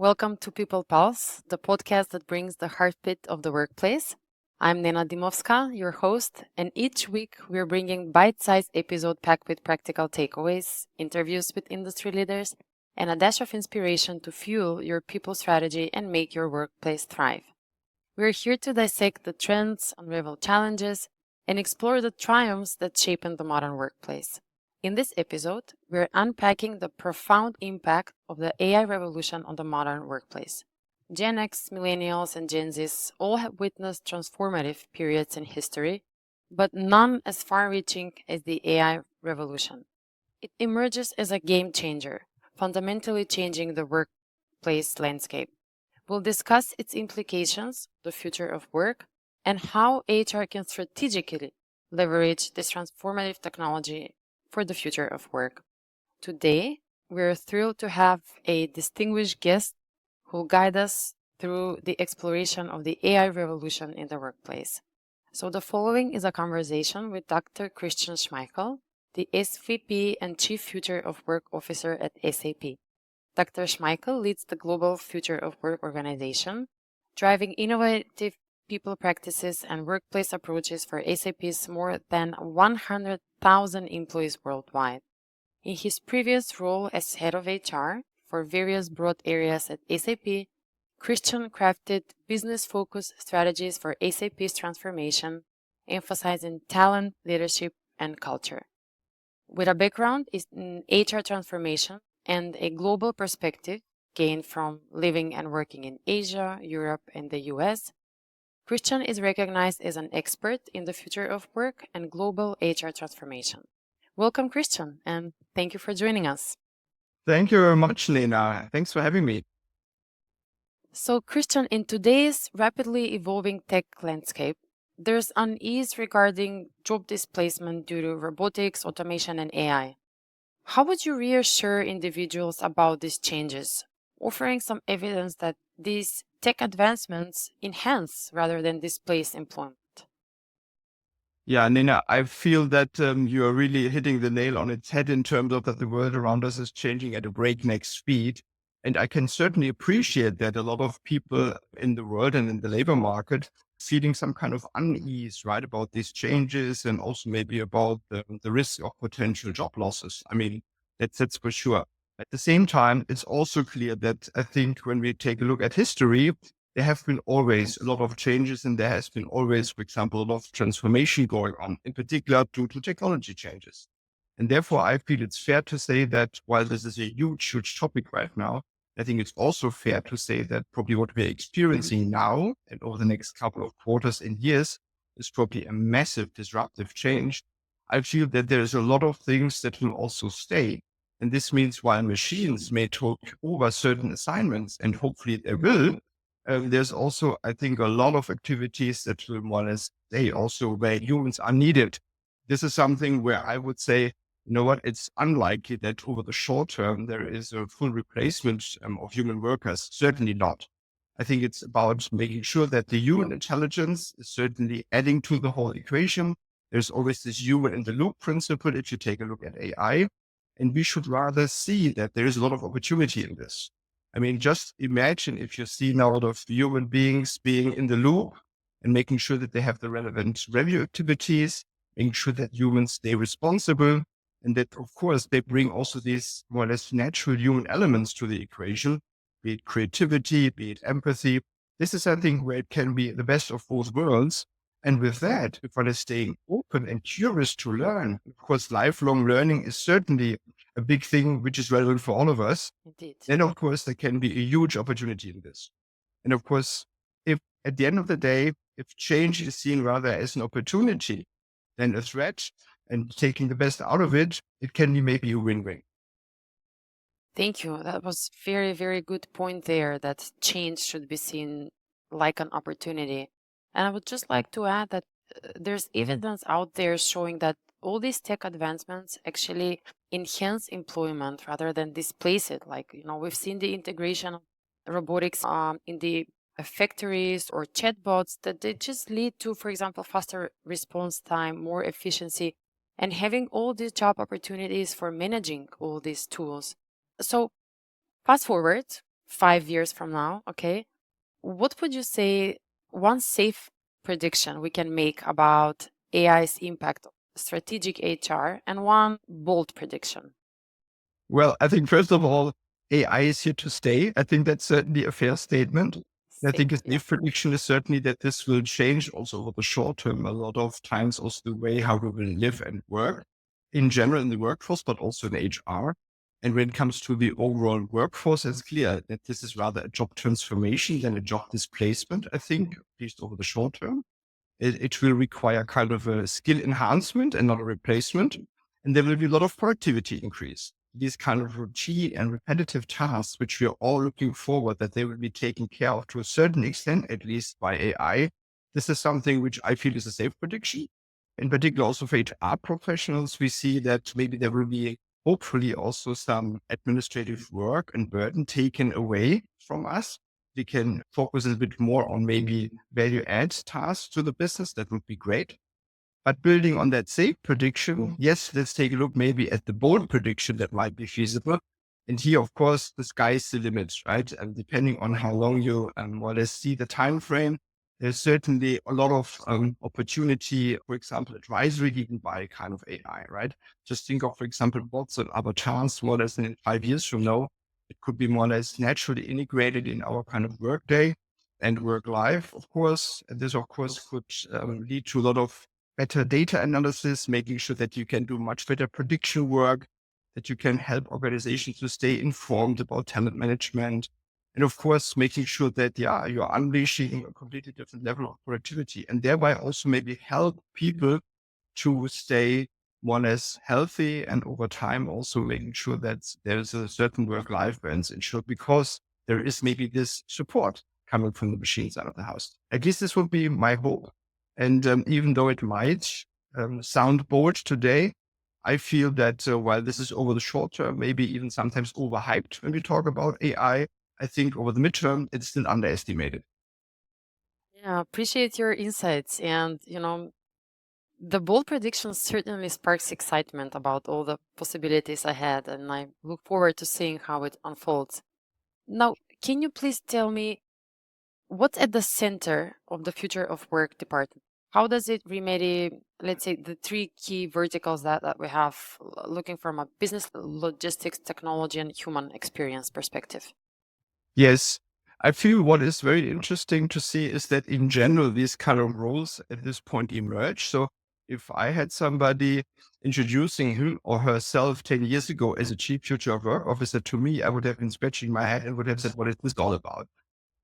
Welcome to People Pulse, the podcast that brings the heartbeat of the workplace. I'm Nena Dimovska, your host, and each week we're bringing bite-sized episode packed with practical takeaways, interviews with industry leaders, and a dash of inspiration to fuel your people strategy and make your workplace thrive. We're here to dissect the trends, unravel challenges, and explore the triumphs that shape the modern workplace. In this episode, we're unpacking the profound impact of the AI revolution on the modern workplace. Gen X, Millennials, and Gen Zs all have witnessed transformative periods in history, but none as far-reaching as the AI revolution. It emerges as a game changer, fundamentally changing the workplace landscape. We'll discuss its implications, the future of work, and how HR can strategically leverage this transformative technology for the future of work. Today, we're thrilled to have a distinguished guest who will guide us through the exploration of the AI revolution in the workplace. So the following is a conversation with Dr. Christian Schmeichel, the SVP and Chief Future of Work Officer at SAP. Dr. Schmeichel leads the Global Future of Work organization, driving innovative people practices and workplace approaches for SAP's more than 100,000 employees worldwide. In his previous role as head of HR for various broad areas at SAP, Christian crafted business-focused strategies for SAP's transformation, emphasizing talent, leadership, and culture. With a background in HR transformation and a global perspective gained from living and working in Asia, Europe, and the US, Christian is recognized as an expert in the future of work and global HR transformation. Welcome, Christian, and thank you for joining us. Thank you very much, Lena. Thanks for having me. So, Christian, in today's rapidly evolving tech landscape, there's unease regarding job displacement due to robotics, automation, and AI. How would you reassure individuals about these changes, offering some evidence that these tech advancements enhance rather than displace employment? Yeah, Nina, I feel that you are really hitting the nail on its head in terms of that the world around us is changing at a breakneck speed. And I can certainly appreciate that a lot of people in the world and in the labor market feeling some kind of unease, right, about these changes and also maybe about the risk of potential job losses. I mean, that's for sure. At the same time, it's also clear that I think when we take a look at history, there have been always a lot of changes and there has been always, for example, a lot of transformation going on, in particular due to technology changes. And therefore, I feel it's fair to say that while this is a huge topic right now, I think it's also fair to say that probably what we're experiencing now and over the next couple of quarters and years is probably a massive disruptive change. I feel that there's a lot of things that will also stay. And this means while machines may take over certain assignments, and hopefully they will, there's also, I think, a lot of activities that will more or less stay also where humans are needed. This is something where I would say, you know what, it's unlikely that over the short term, there is a full replacement of human workers. Certainly not. I think it's about making sure that the human intelligence is certainly adding to the whole equation. There's always this human in the loop principle if you take a look at AI. And we should rather see that there is a lot of opportunity in this. I mean, just imagine if you see now a lot of human beings being in the loop and making sure that they have the relevant review activities, making sure that humans stay responsible, and that, of course, they bring also these more or less natural human elements to the equation, be it creativity, be it empathy. This is something where it can be the best of both worlds. And with that, if one is staying open and curious to learn, of course, lifelong learning is certainly a big thing which is relevant for all of us. Indeed. Then, of course, there can be a huge opportunity in this. And of course, if at the end of the day, if change is seen rather as an opportunity than a threat and taking the best out of it, it can be maybe a win-win. Thank you. That was very good point there, that change should be seen like an opportunity. And I would just like to add that there's evidence out there showing that all these tech advancements actually enhance employment rather than displace it. Like, we've seen the integration of robotics in the factories or chatbots that they just lead to, for example, faster response time, more efficiency, and having all these job opportunities for managing all these tools. So fast forward 5 years from now, okay, what would you say one safe prediction we can make about AI's impact on strategic HR and one bold prediction? Well, I think first of all, AI is here to stay. I think that's certainly a fair statement. I think a safe prediction is certainly that this will change also over the short term. A lot of times also the way how we will live and work in general in the workforce, but also in HR. And when it comes to the overall workforce, it's clear that this is rather a job transformation than a job displacement, I think, at least over the short term. It will require kind of a skill enhancement and not a replacement. And there will be a lot of productivity increase. These kind of routine and repetitive tasks, which we are all looking forward that they will be taken care of to a certain extent, at least by AI. This is something which I feel is a safe prediction. In particular, also for HR professionals, we see that maybe there will be hopefully also some administrative work and burden taken away from us. We can focus a bit more on maybe value add tasks to the business. That would be great. But building on that safe prediction, yes, let's take a look maybe at the bold prediction that might be feasible. And here, of course, the sky's the limit, right? And depending on how long you more or less see the time frame, there's certainly a lot of opportunity, for example, advisory even by kind of AI, right? Just think of, for example, bots and other tasks more or less in 5 years from now. It could be more or less naturally integrated in our kind of workday and work life, of course. And this, of course, could lead to a lot of better data analysis, making sure that you can do much better prediction work, that you can help organizations to stay informed about talent management. And of course, making sure that, you're unleashing a completely different level of productivity and thereby also maybe help people to stay more or less healthy and over time also making sure that there's a certain work-life balance ensured because there is maybe this support coming from the machine side of the house. At least this would be my hope. And even though it might sound bold today, I feel that while this is over the short term, maybe even sometimes overhyped when we talk about AI, I think over the midterm, it's still underestimated. Yeah, appreciate your insights. And, the bold prediction certainly sparks excitement about all the possibilities ahead, and I look forward to seeing how it unfolds. Now, can you please tell me what's at the center of the future of work department? How does it remedy, let's say, the three key verticals that we have, looking from a business, logistics, technology, and human experience perspective? Yes, I feel what is very interesting to see is that in general, these kind of roles at this point emerge. So if I had somebody introducing him or herself 10 years ago as a chief future of work officer to me, I would have been scratching my head and would have said, what is this all about?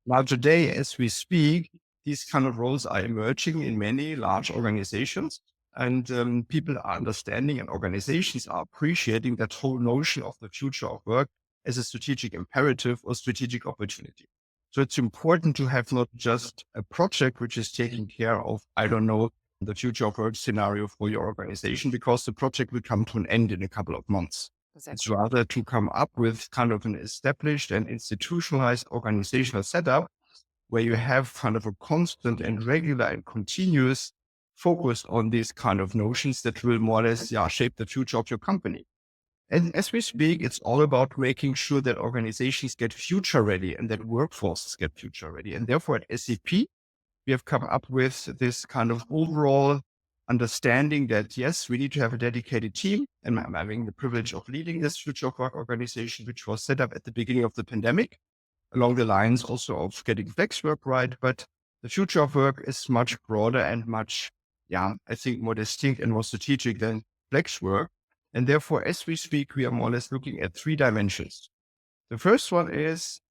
Now, today, as we speak, these kind of roles are emerging in many large organizations, and people are understanding and organizations are appreciating that whole notion of the future of work as a strategic imperative or strategic opportunity. So it's important to have not just a project which is taking care of, I don't know, the future of work scenario for your organization, because the project will come to an end in a couple of months. It's Exactly. rather to come up with kind of an established and institutionalized organizational setup where you have kind of a constant and regular and continuous focus on these kind of notions that will more or less shape the future of your company. And as we speak, it's all about making sure that organizations get future ready and that workforces get future ready. And therefore at SAP, we have come up with this kind of overall understanding that, yes, we need to have a dedicated team. And I'm having the privilege of leading this future of work organization, which was set up at the beginning of the pandemic, along the lines also of getting flex work right. But the future of work is much broader and much, I think more distinct and more strategic than flex work. And therefore, as we speak, we are more or less looking at three dimensions. The first one is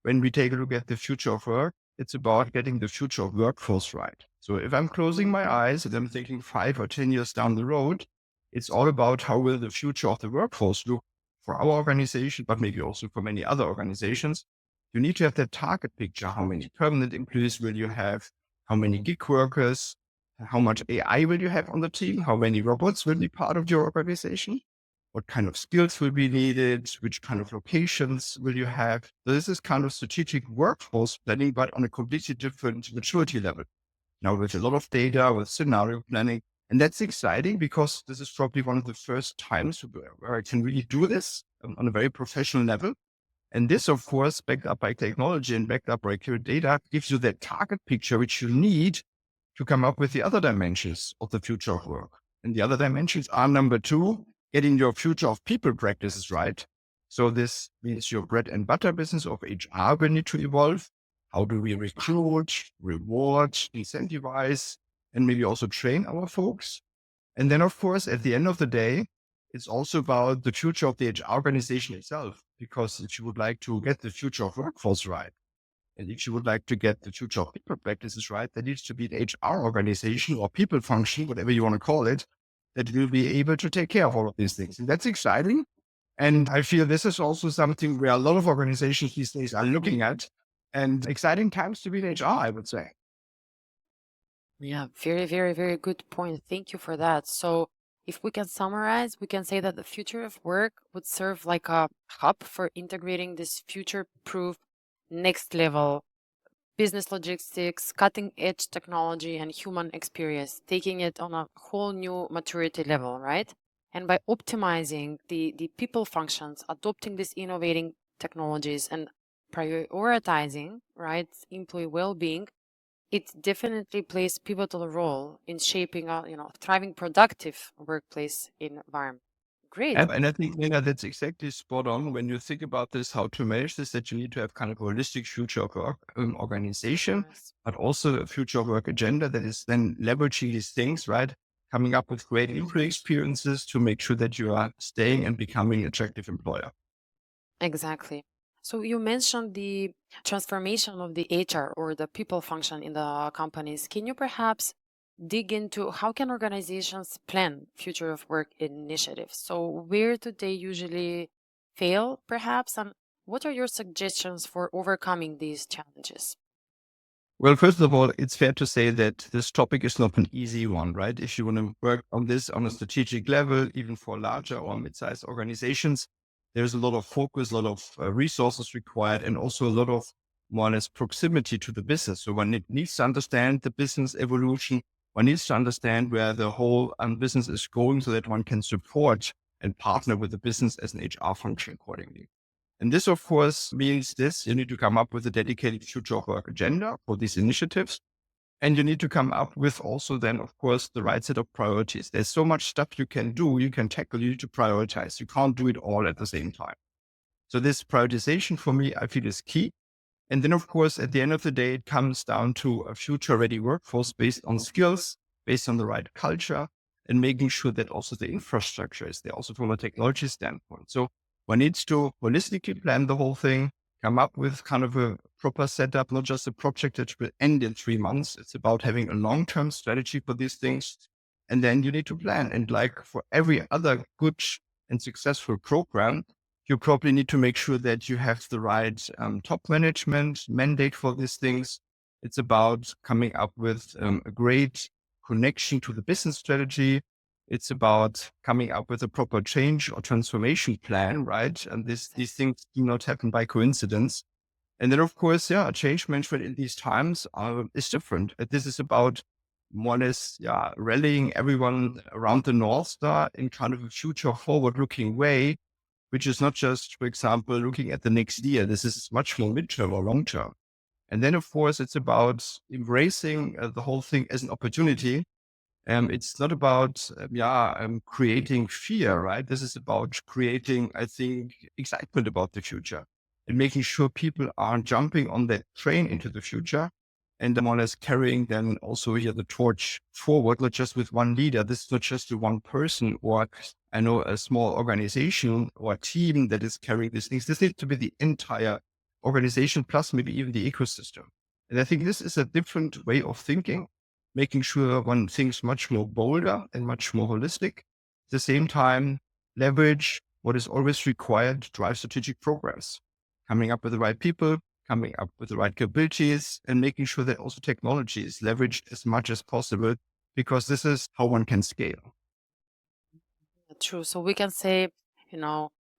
when we take a look at the future of work, it's about getting the future of workforce right. So if I'm closing my eyes and I'm thinking 5 or 10 years down the road, it's all about how will the future of the workforce look for our organization, but maybe also for many other organizations. You need to have that target picture. How many permanent employees will you have? How many gig workers? How much AI will you have on the team? How many robots will be part of your organization? What kind of skills will be needed? Which kind of locations will you have? So this is kind of strategic workforce planning, but on a completely different maturity level. Now with a lot of data, with scenario planning. And that's exciting because this is probably one of the first times where I can really do this on a very professional level. And this, of course, backed up by technology and backed up by accurate data, gives you that target picture which you need to come up with the other dimensions of the future of work. And the other dimensions are number two, getting your future of people practices right. So this means your bread and butter business of HR will need to evolve. How do we recruit, reward, incentivize, and maybe also train our folks? And then, of course, at the end of the day, it's also about the future of the HR organization itself. Because if you would like to get the future of workforce right, and if you would like to get the future of people practices right, there needs to be an HR organization or people function, whatever you want to call it, that will be able to take care of all of these things. And that's exciting. And I feel this is also something where a lot of organizations these days are looking at, and exciting times to be in HR, I would say. Yeah, very, very, very good point. Thank you for that. So if we can summarize, we can say that the future of work would serve like a hub for integrating this future-proof next level business logistics, cutting edge technology and human experience, taking it on a whole new maturity level, right? And by optimizing the people functions, adopting these innovating technologies and prioritizing, right, employee well-being, it definitely plays pivotal role in shaping a thriving, productive workplace environment. Great. And I think, Nina, that's exactly spot on when you think about this, how to manage this, that you need to have kind of a holistic future of work organization, Yes. but also a future of work agenda that is then leveraging these things, right? Coming up with great employee experiences to make sure that you are staying and becoming an attractive employer. Exactly. So you mentioned the transformation of the HR or the people function in the companies. Can you perhaps dig into how can organizations plan future of work initiatives? So where do they usually fail, perhaps, and what are your suggestions for overcoming these challenges? Well, first of all, it's fair to say that this topic is not an easy one, right? If you want to work on this on a strategic level, even for larger or mid-sized organizations, there's a lot of focus, a lot of resources required, and also a lot of more or less proximity to the business. So one needs to understand the business evolution. One needs to understand where the whole business is going so that one can support and partner with the business as an HR function accordingly. And this, of course, means you need to come up with a dedicated future of work agenda for these initiatives. And you need to come up with also then, of course, the right set of priorities. There's so much stuff you can do, you can tackle, you need to prioritize. You can't do it all at the same time. So this prioritization for me, I feel is key. And then, of course, at the end of the day, it comes down to a future-ready workforce based on skills, based on the right culture, and making sure that also the infrastructure is there, also from a technology standpoint. So one needs to holistically plan the whole thing, come up with kind of a proper setup, not just a project that will end in 3 months. It's about having a long-term strategy for these things. And then you need to plan. And like for every other good and successful program, you probably need to make sure that you have the right top management mandate for these things. It's about coming up with a great connection to the business strategy. It's about coming up with a proper change or transformation plan, right? And these things do not happen by coincidence. And then, of course, change management in these times is different. This is about more or less, rallying everyone around the North Star in kind of a future forward-looking way, which is not just, for example, looking at the next year. This is much more midterm or long term. And then, of course, it's about embracing the whole thing as an opportunity. It's not about, creating fear, right? This is about creating, I think, excitement about the future and making sure people are jumping on that train into the future and more or less carrying then also here the torch forward, not just with one leader. This is not just the one person or I know a small organization or a team that is carrying these things. This needs to be the entire organization plus maybe even the ecosystem. And I think this is a different way of thinking, making sure one thinks much more bolder and much more holistic. At the same time, leverage what is always required to drive strategic programs, coming up with the right people, coming up with the right capabilities, and making sure that also technology is leveraged as much as possible, because this is how one can scale. True. So we can say,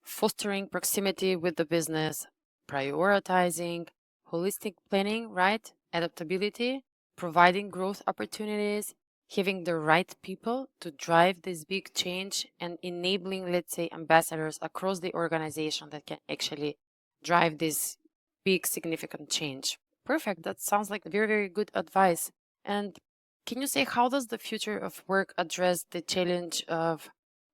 fostering proximity with the business, prioritizing, holistic planning, right? Adaptability, providing growth opportunities, having the right people to drive this big change, and enabling, let's say, ambassadors across the organization that can actually drive this big, significant change. Perfect. That sounds like very, very good advice. And can you say how does the future of work address the challenge of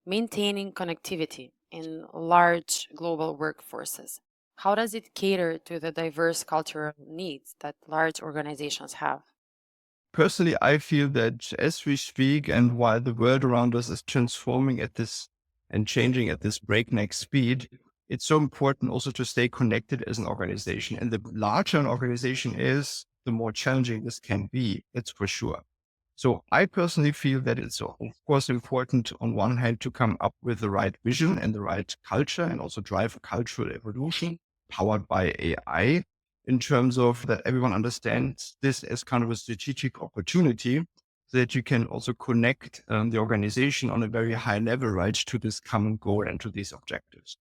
maintaining connectivity in large global workforces? How does it cater to the diverse cultural needs that large organizations have? Personally, I feel that as we speak and while the world around us is transforming at this and changing at this breakneck speed, it's so important also to stay connected as an organization. And the larger an organization is, the more challenging this can be. That's for sure. So I personally feel that it's of course important on one hand to come up with the right vision and the right culture and also drive a cultural evolution powered by AI in terms of that everyone understands this as kind of a strategic opportunity so that you can also connect the organization on a very high level, right, to this common goal and to these objectives.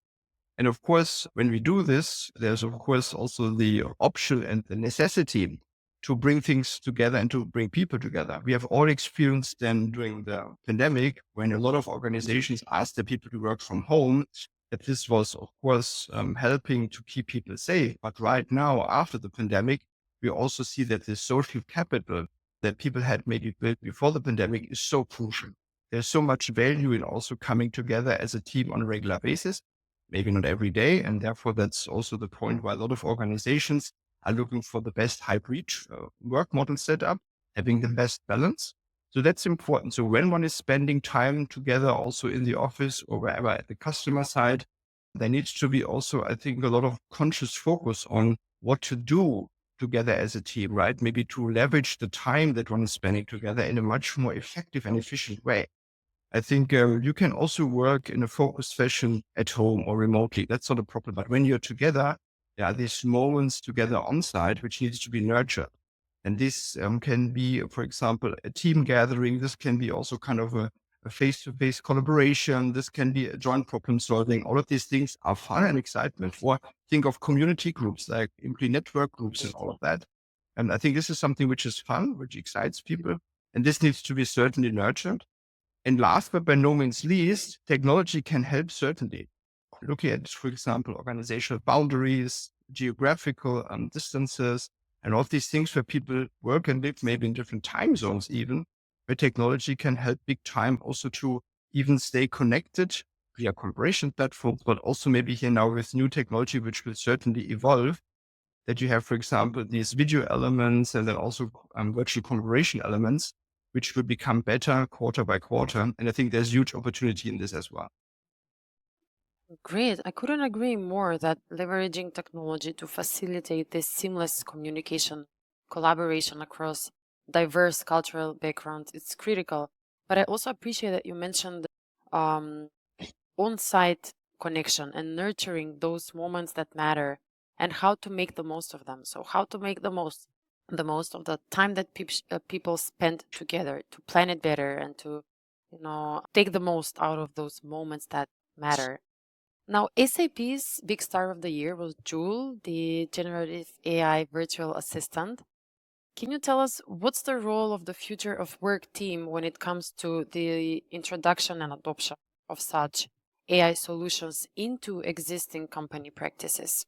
And of course, when we do this, there's of course also the option and the necessity to bring things together and to bring people together. We have all experienced then during the pandemic, when a lot of organizations asked the people to work from home, that this was of course helping to keep people safe. But right now, after the pandemic, we also see that the social capital that people had maybe built before the pandemic is so crucial. There's so much value in also coming together as a team on a regular basis, maybe not every day. And therefore, that's also the point why a lot of organizations are looking for the best hybrid work model setup, having the best balance. So that's important. So when one is spending time together also in the office or wherever at the customer side, there needs to be also, I think, a lot of conscious focus on what to do together as a team, right? Maybe to leverage the time that one is spending together in a much more effective and efficient way. I think you can also work in a focused fashion at home or remotely. That's not a problem. But when you're together, there are these moments together on site, which needs to be nurtured. And this can be, for example, a team gathering. This can be also kind of a face-to-face collaboration. This can be a joint problem solving. All of these things are fun and excitement. Or think of community groups like employee network groups and all of that. And I think this is something which is fun, which excites people. And this needs to be certainly nurtured. And last but by no means least, technology can help certainly. Looking at, for example, organizational boundaries, geographical distances, and all of these things where people work and live maybe in different time zones even, where technology can help big time also to even stay connected via collaboration platforms, but also maybe here now with new technology, which will certainly evolve, that you have, for example, these video elements and then also virtual collaboration elements, which will become better quarter by quarter. And I think there's huge opportunity in this as well. Great. I couldn't agree more that leveraging technology to facilitate this seamless communication, collaboration across diverse cultural backgrounds is critical. But I also appreciate that you mentioned um, on-site connection and nurturing those moments that matter and how to make the most of them. So how to make the most of the time that people spend together to plan it better and to take the most out of those moments that matter. Now, SAP's big star of the year was Joule, the generative AI virtual assistant. Can you tell us what's the role of the future of work team when it comes to the introduction and adoption of such AI solutions into existing company practices?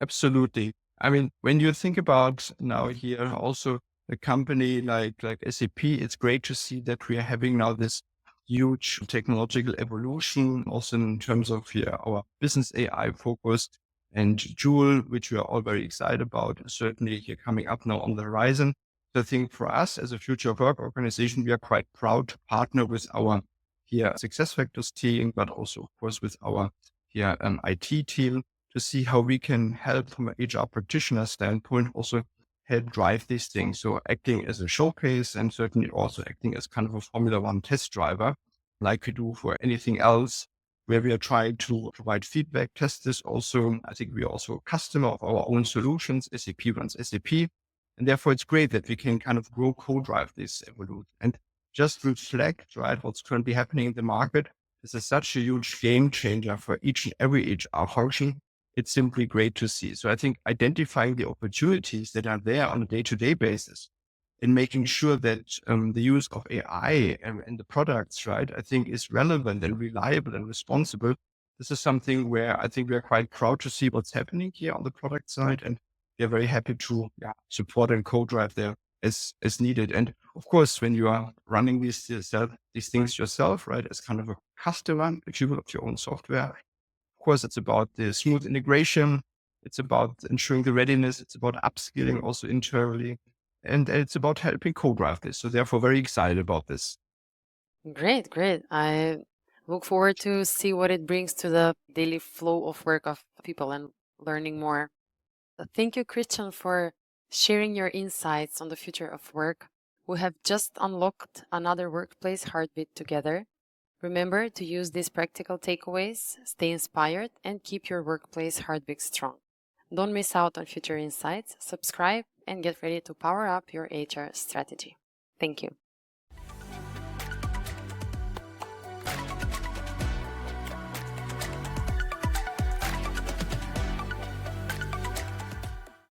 Absolutely. I mean, when you think about now here also a company like SAP, it's great to see that we are having now this huge technological evolution, also in terms of here our business AI focus and Joule, which we are all very excited about, certainly here coming up now on the horizon. So I think for us as a future of work organization, we are quite proud to partner with our here SuccessFactors team, but also of course with our here IT team to see how we can help from an HR practitioner standpoint, also help drive these things. So acting as a showcase and certainly also acting as kind of a Formula One test driver, like we do for anything else, where we are trying to provide feedback, test this also. I think we are also a customer of our own solutions. SAP runs SAP. And therefore it's great that we can kind of grow, co-drive this evolution and just reflect, right, what's currently happening in the market. This is such a huge game changer for each and every HR function. It's simply great to see. So I think identifying the opportunities that are there on a day-to-day basis and making sure that the use of AI and the products, right, I think is relevant and reliable and responsible this is something where I think we're quite proud to see what's happening here on the product side, and we're very happy to support and co-drive there as needed. And of course, when you are running these things yourself, right, as kind of a customer, if you will, of your own software, of course, it's about the smooth integration. It's about ensuring the readiness. It's about upskilling also internally. And it's about helping co-drive this. So therefore, very excited about this. Great, great. I look forward to see what it brings to the daily flow of work of people and learning more. Thank you, Christian, for sharing your insights on the future of work. We have just unlocked another workplace heartbeat together. Remember to use these practical takeaways, stay inspired, and keep your workplace heartbeat strong. Don't miss out on future insights. Subscribe and get ready to power up your HR strategy. Thank you.